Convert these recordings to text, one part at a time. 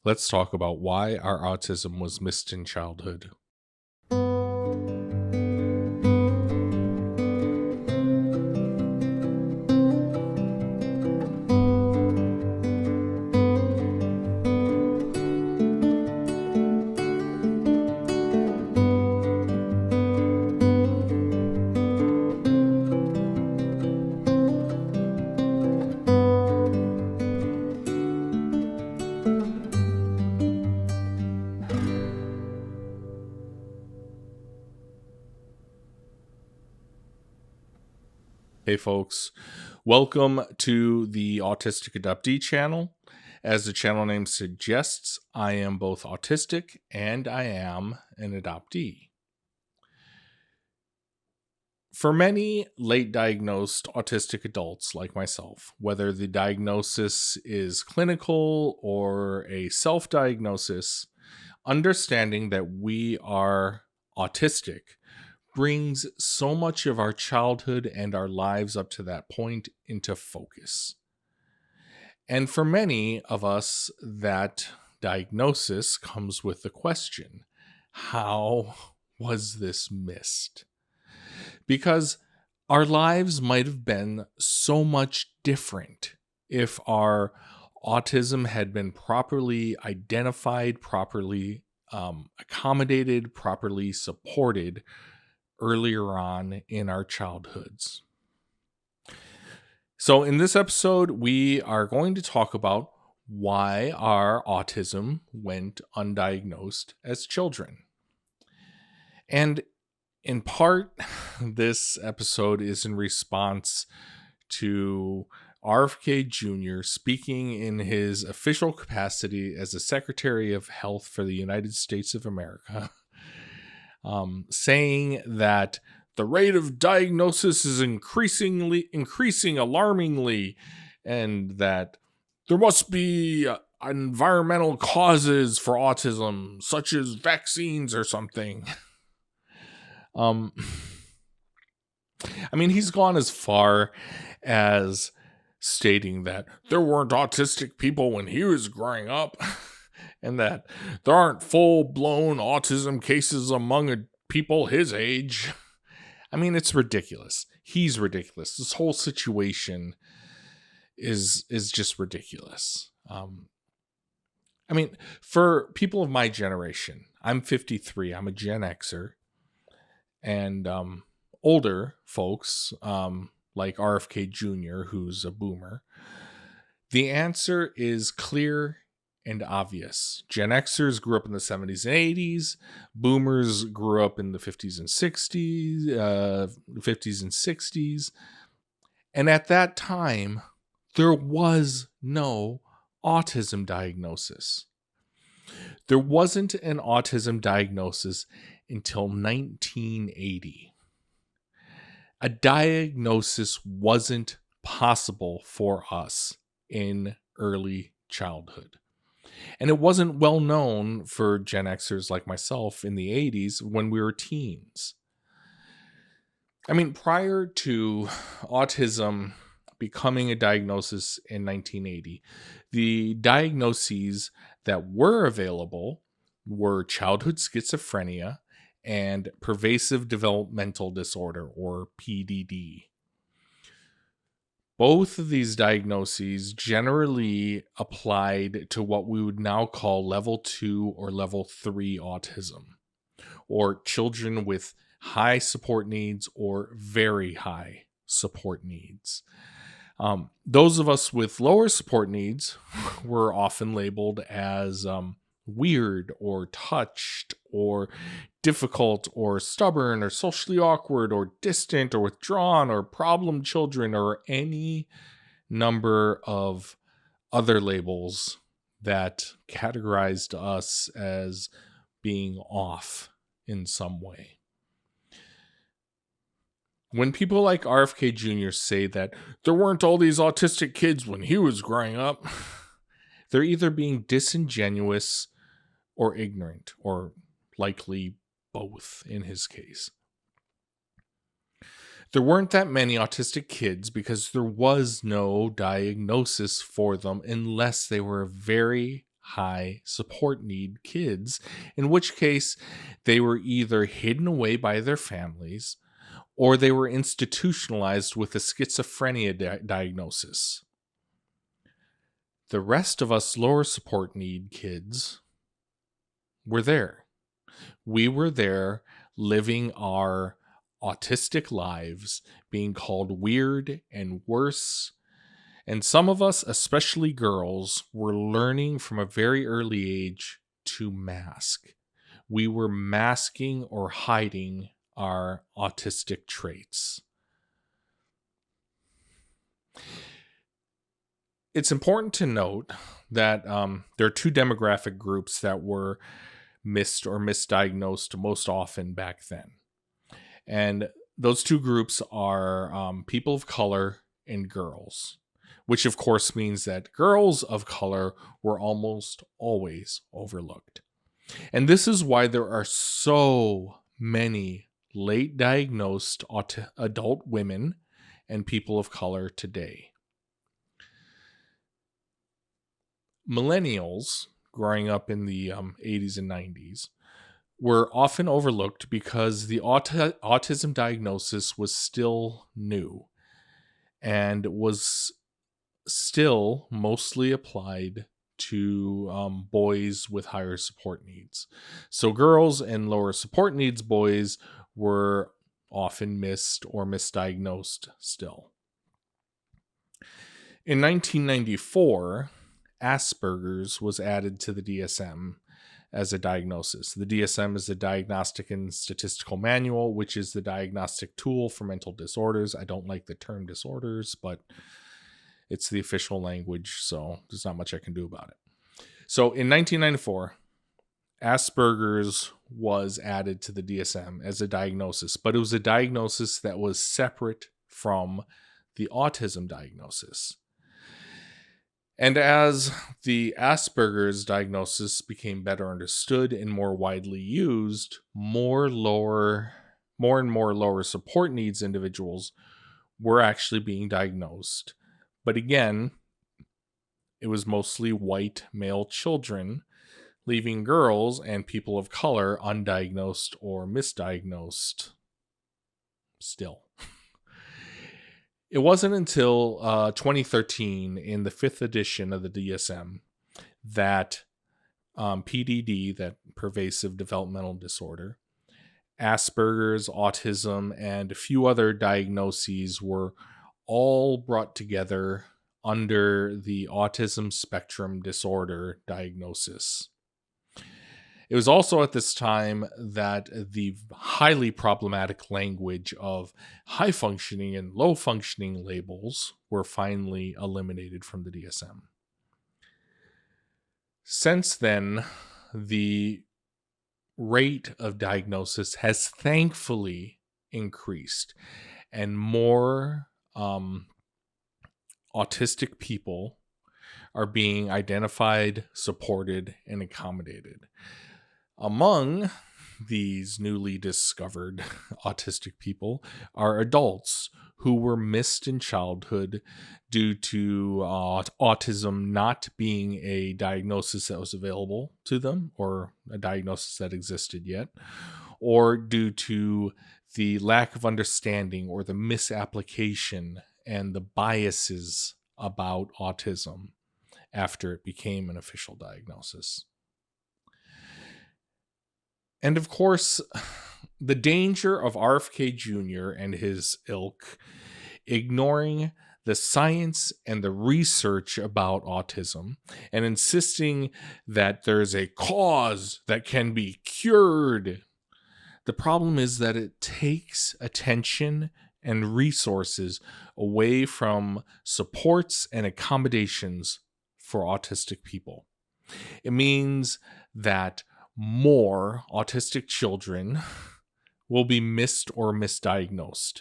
Let's talk about why our autism was missed in childhood. Hey folks, welcome to the Autistic Adoptee channel. As the channel name suggests, I am both autistic and I am an adoptee. For many late diagnosed autistic adults like myself, whether the diagnosis is clinical or a self-diagnosis, understanding that we are autistic brings so much of our childhood and our lives up to that point into focus. And for many of us, that diagnosis comes with the question, how was this missed? Because our lives might have been so much different if our autism had been properly identified, properly accommodated, properly supported earlier on in our childhoods. So, in this episode, we are going to talk about why our autism went undiagnosed as children. And in part, this episode is in response to RFK Jr. speaking in his official capacity as the Secretary of Health for the United States of America. Saying that the rate of diagnosis is increasing alarmingly, and that there must be environmental causes for autism, such as vaccines or something. He's gone as far as stating that there weren't autistic people when he was growing up. And that there aren't full-blown autism cases among people his age. It's ridiculous. He's ridiculous. This whole situation is just ridiculous. For people of my generation, I'm 53. I'm a Gen Xer. And older folks, like RFK Jr., who's a boomer, the answer is clear and obvious. Gen Xers grew up in the 70s and 80s. Boomers grew up in the 50s and 60s. And at that time, there was no autism diagnosis. There wasn't an autism diagnosis until 1980. A diagnosis wasn't possible for us in early childhood. And it wasn't well known for Gen Xers like myself in the 80s when we were teens. Prior to autism becoming a diagnosis in 1980, the diagnoses that were available were childhood schizophrenia and pervasive developmental disorder, or PDD. Both of these diagnoses generally applied to what we would now call level 2 or level 3 autism, or children with high support needs or very high support needs. Those of us with lower support needs were often labeled as weird or touched or difficult or stubborn or socially awkward or distant or withdrawn or problem children or any number of other labels that categorized us as being off in some way. When people like RFK Jr. say that there weren't all these autistic kids when he was growing up, they're either being disingenuous or ignorant, or likely both in his case. There weren't that many autistic kids because there was no diagnosis for them unless they were very high support need kids, in which case they were either hidden away by their families or they were institutionalized with a schizophrenia diagnosis. The rest of us lower support need kids were there. We were there living our autistic lives, being called weird and worse. And some of us, especially girls, were learning from a very early age to mask. We were masking or hiding our autistic traits. It's important to note that there are two demographic groups that were missed or misdiagnosed most often back then. And those two groups are people of color and girls, which of course means that girls of color were almost always overlooked. And this is why there are so many late diagnosed adult women and people of color today. Millennials growing up in the 80s and 90s were often overlooked because the autism diagnosis was still new and was still mostly applied to boys with higher support needs. So girls and lower support needs boys were often missed or misdiagnosed still. In 1994, Asperger's was added to the DSM as a diagnosis. The DSM is the Diagnostic and Statistical Manual, which is the diagnostic tool for mental disorders. I don't like the term disorders, but it's the official language, so there's not much I can do about it. So in 1994, Asperger's was added to the DSM as a diagnosis, but it was a diagnosis that was separate from the autism diagnosis. And as the Asperger's diagnosis became better understood and more widely used, more and more lower support needs individuals were actually being diagnosed. But again, it was mostly white male children, leaving girls and people of color undiagnosed or misdiagnosed still. It wasn't until 2013, in the 5th edition of the DSM, that PDD, that pervasive developmental disorder, Asperger's, autism, and a few other diagnoses were all brought together under the autism spectrum disorder diagnosis. It was also at this time that the highly problematic language of high functioning and low functioning labels were finally eliminated from the DSM. Since then, the rate of diagnosis has thankfully increased, and more autistic people are being identified, supported, and accommodated. Among these newly discovered autistic people are adults who were missed in childhood due to autism not being a diagnosis that was available to them or a diagnosis that existed yet, or due to the lack of understanding or the misapplication and the biases about autism after it became an official diagnosis. And of course, the danger of RFK Jr. and his ilk ignoring the science and the research about autism and insisting that there's a cause that can be cured. The problem is that it takes attention and resources away from supports and accommodations for autistic people. It means that more autistic children will be missed or misdiagnosed.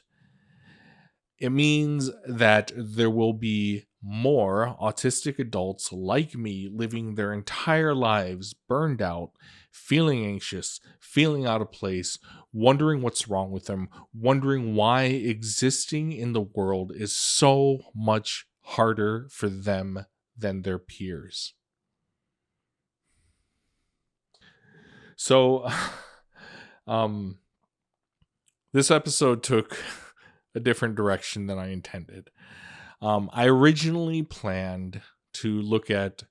It means that there will be more autistic adults like me living their entire lives burned out, feeling anxious, feeling out of place, wondering what's wrong with them, wondering why existing in the world is so much harder for them than their peers. So, um, this episode took a different direction than I intended. I originally planned to look at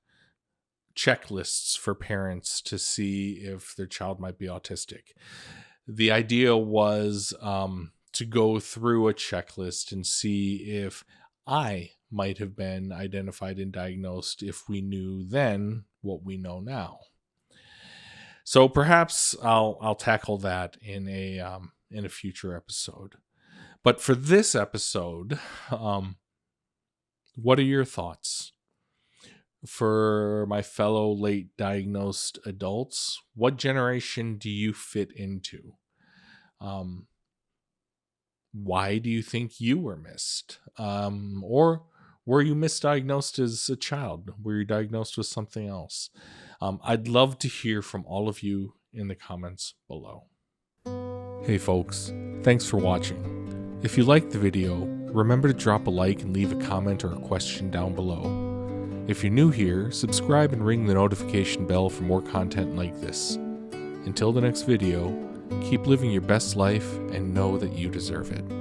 checklists for parents to see if their child might be autistic. The idea was to go through a checklist and see if I might have been identified and diagnosed if we knew then what we know now. So perhaps I'll tackle that in a future episode. But for this episode, what are your thoughts? For my fellow late diagnosed adults, what generation do you fit into? Why do you think you were missed? Or were you misdiagnosed as a child? Were you diagnosed with something else? I'd love to hear from all of you in the comments below. Hey folks, thanks for watching. If you liked the video, remember to drop a like and leave a comment or a question down below. If you're new here, subscribe and ring the notification bell for more content like this. Until the next video, keep living your best life and know that you deserve it.